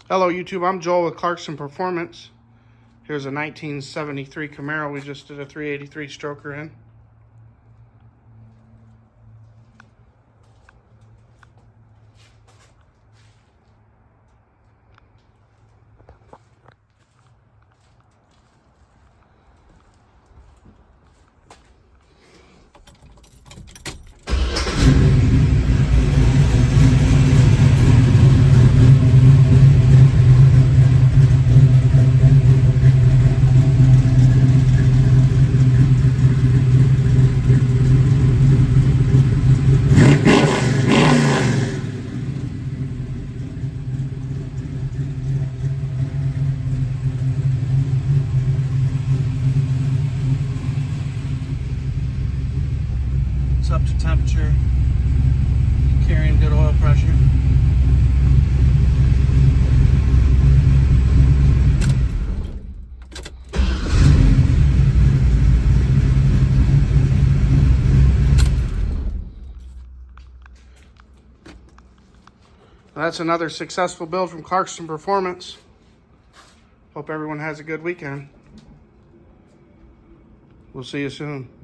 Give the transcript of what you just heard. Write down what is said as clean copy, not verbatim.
Hello YouTube, I'm Joel with Clarkson Performance. Here's a 1973 Camaro we just did a 383 stroker in. It's up to temperature, carrying good oil pressure. That's another successful build from Clarkson Performance. Hope everyone has a good weekend. We'll see you soon.